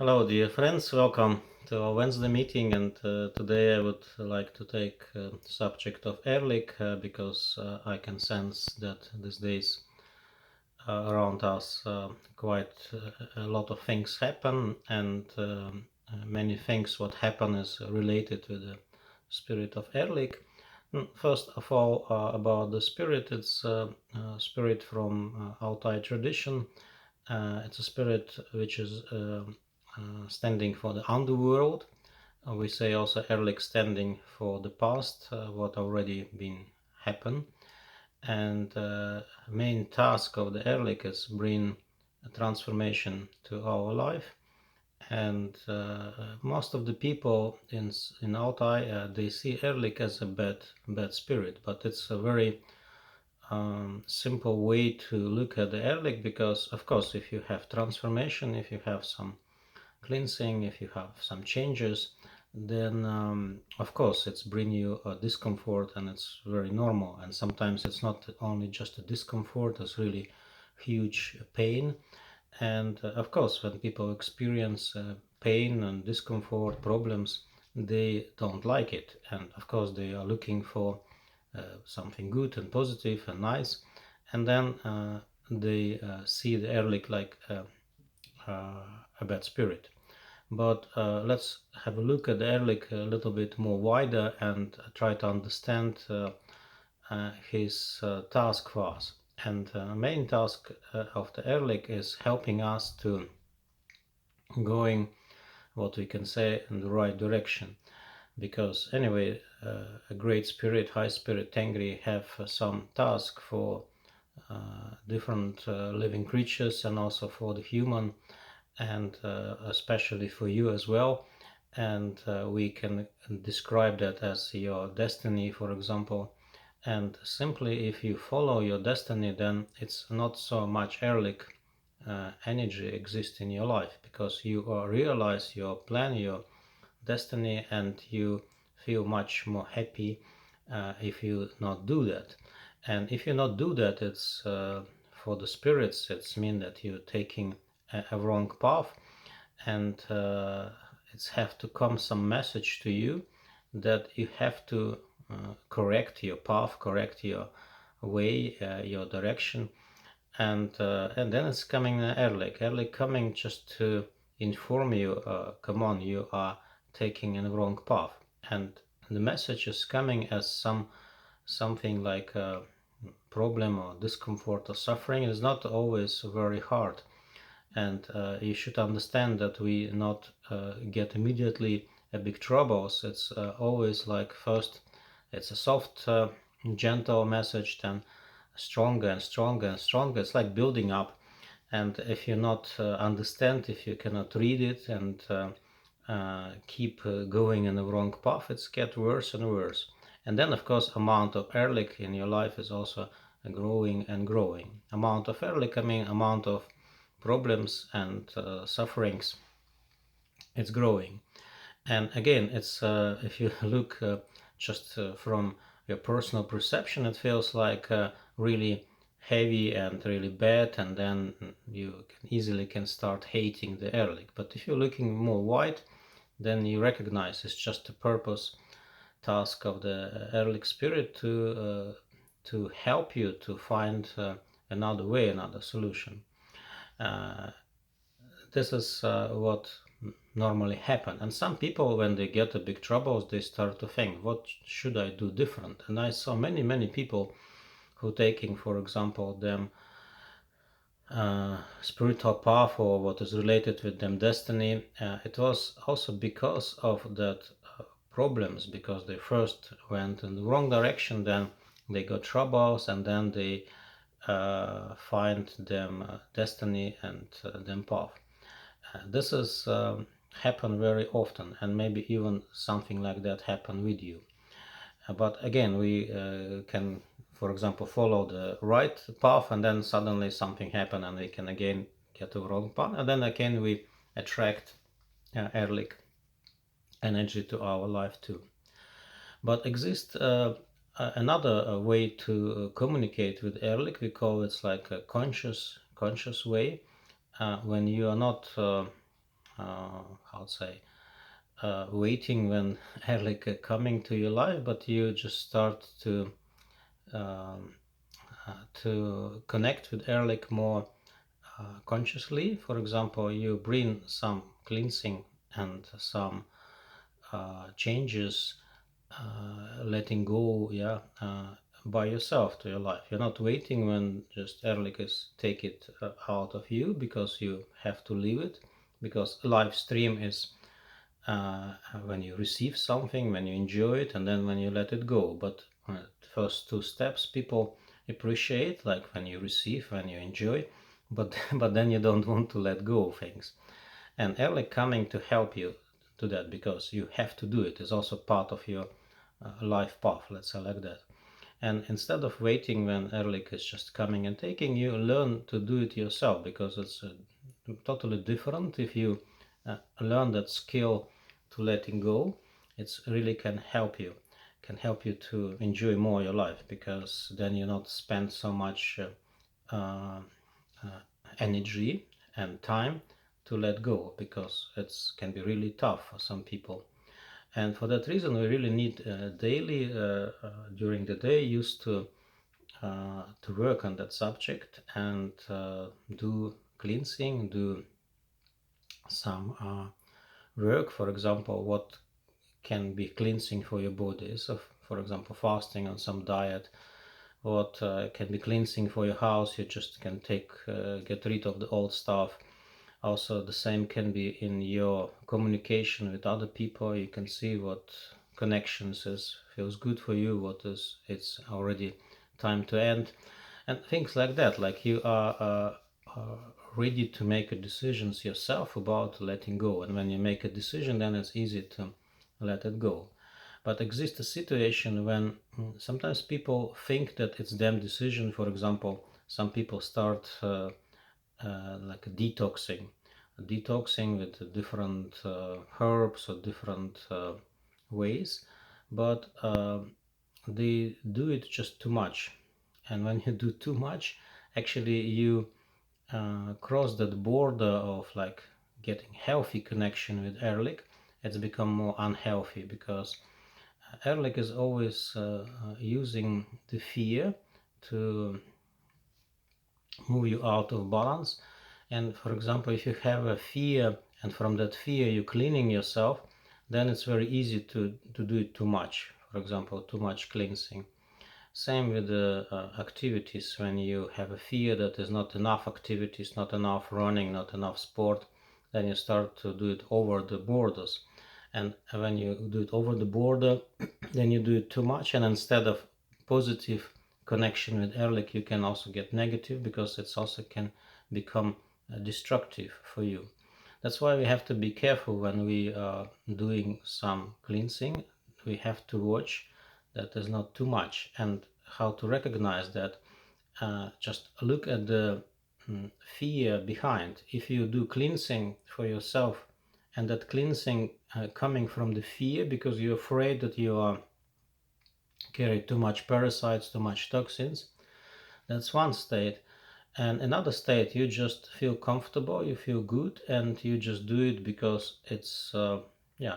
Hello, dear friends. Welcome to our Wednesday meeting. And today I would like to take subject of Erlik because I can sense that these days around us quite a lot of things happen, and many things what happen is related to the spirit of Erlik. First of all, about the spirit, it's spirit from Altai tradition. It's a spirit which is standing for the underworld. We say also Erlik standing for the past, what already been happened. And main task of the Erlik is bring a transformation to our life. And most of the people in Altai they see Erlik as a bad spirit, but it's a very simple way to look at the Erlik, because of course if you have transformation, if you have some cleansing, if you have some changes, then of course it's bring you a discomfort, and it's very normal. And sometimes it's not only just a discomfort, it's really huge pain. And of course when people experience pain and discomfort problems, they don't like it, and of course they are looking for something good and positive and nice. And then they see the Erlik like a bad spirit. But let's have a look at the Erlik a little bit more wider and try to understand his task for us. And main task of the Erlik is helping us to going, what we can say, in the right direction. Because anyway, a great spirit, high spirit, Tengri, have some task for different living creatures, and also for the human, and especially for you as well. And we can describe that as your destiny, for example. And simply if you follow your destiny, then it's not so much Erlik energy exists in your life, because you realize your plan, your destiny, and you feel much more happy if you not do that. And if you not do that, it's for the spirits, it's mean that you're taking a wrong path. And it's have to come some message to you that you have to correct your path, correct your way, your direction. And then it's coming Erlik coming just to inform you, come on, you are taking in the wrong path. And the message is coming as something like a problem or discomfort or suffering. It's not always very hard. And you should understand that we not get immediately a big troubles. It's always like first it's a soft gentle message, then stronger and stronger and stronger. It's like building up. And if you not understand, if you cannot read it, and keep going in the wrong path, it's get worse and worse. And then of course amount of Erlik in your life is also growing and growing. Amount of Erlik, I mean amount of problems and sufferings, it's growing. And again, it's if you look just from your personal perception, it feels like really heavy and really bad, and then you can easily can start hating the Erlik. But if you're looking more wide, then you recognize it's just a purpose task of the Erlik spirit to help you to find another way, another solution. Uh, this is what normally happen. And some people, when they get a big troubles, they start to think, what should I do different? And I saw many people who taking, for example, them spiritual path, or what is related with them destiny. It was also because of that problems, because they first went in the wrong direction, then they got troubles, and then they find them destiny and them path. This is happen very often, and maybe even something like that happen with you. But again, we can, for example, follow the right path, and then suddenly something happen, and we can again get the wrong path, and then again we attract Erlik energy to our life too. But exists another way to communicate with Erlik. We call it like a conscious way, when you are not how to say, waiting when Erlik coming to your life, but you just start um, to connect with Erlik more consciously. For example, you bring some cleansing and some changes, letting go, by yourself to your life. You're not waiting when just Erlik is take it out of you because you have to leave it, because live stream is when you receive something, when you enjoy it, and then when you let it go. But the first two steps people appreciate, like when you receive, when you enjoy, but but then you don't want to let go of things. And Erlik coming to help you to that, because you have to do it. It's also part of your life path, let's say like that. And instead of waiting when Erlik is just coming and taking, you learn to do it yourself, because it's totally different. If you learn that skill to letting go, it's really can help you to enjoy more your life, because then you not spend so much uh, uh, energy and time to let go, because it can be really tough for some people. And for that reason, we really need daily, during the day, used to work on that subject and do cleansing, do some work. For example, what can be cleansing for your body. So, for example, fasting on some diet. What can be cleansing for your house. You just can get rid of the old stuff. Also, the same can be in your communication with other people. You can see what connections feels good for you, what is it's already time to end, and things like that. Like you are ready to make decisions yourself about letting go, and when you make a decision, then it's easy to let it go. But exists a situation when sometimes people think that it's them decision. For example, some people start like detoxing with different herbs or different ways, but they do it just too much. And when you do too much, actually you cross that border of like getting healthy connection with Erlik. It's become more unhealthy, because Erlik is always using the fear to move you out of balance. And for example, if you have a fear and from that fear you're cleaning yourself, then it's very easy to do it too much. For example, too much cleansing. Same with the activities. When you have a fear that is not enough activities, not enough running, not enough sport, then you start to do it over the borders. And when you do it over the border, then you do it too much, and instead of positive connection with Erlik, you can also get negative, because it's also can become destructive for you. That's why we have to be careful when we are doing some cleansing. We have to watch that there's not too much, and how to recognize that. Just look at the fear behind. If you do cleansing for yourself, and that cleansing coming from the fear because you're afraid that you are carry too much parasites, too much toxins, that's one state. And another state, you just feel comfortable, you feel good, and you just do it because it's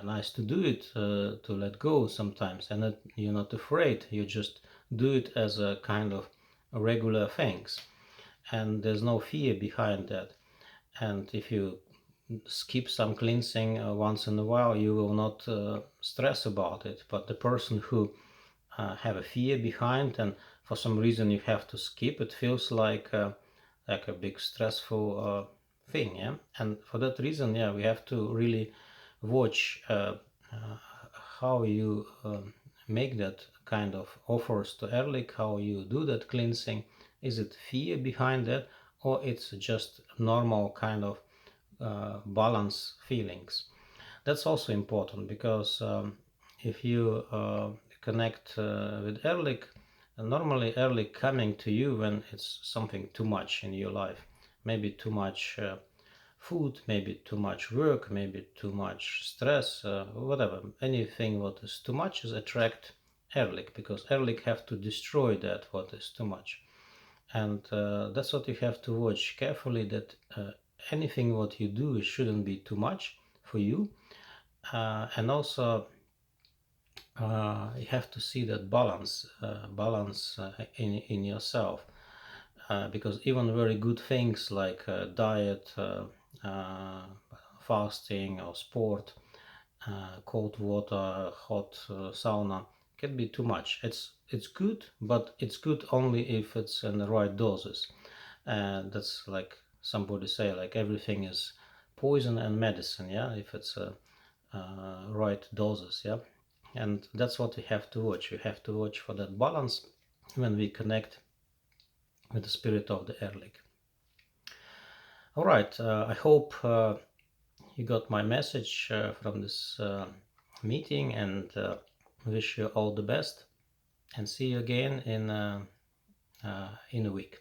nice to do it, to let go sometimes, and that you're not afraid. You just do it as a kind of regular things, and there's no fear behind that. And if you skip some cleansing once in a while, you will not stress about it. But the person who have a fear behind, and for some reason you have to skip, it feels like a big stressful thing, yeah. And for that reason, yeah, we have to really watch how you make that kind of offers to Erlik, how you do that cleansing. Is it fear behind that, or it's just normal kind of balance feelings? That's also important, because if you connect with Erlik, normally Erlik coming to you when it's something too much in your life, maybe too much food, maybe too much work, maybe too much stress, whatever. Anything what is too much is attract Erlik, because Erlik have to destroy that what is too much. And that's what you have to watch carefully, that anything what you do, it shouldn't be too much for you. And also you have to see that balance in yourself, because even very good things like diet, uh, fasting or sport, cold water, hot sauna can be too much. It's good, but it's good only if it's in the right doses. And that's like somebody say, like everything is poison and medicine. Yeah, if it's right doses. Yeah, and that's what we have to watch. We have to watch for that balance when we connect with the spirit of the Erlik. All right, I hope you got my message from this meeting, and wish you all the best, and see you again in a week.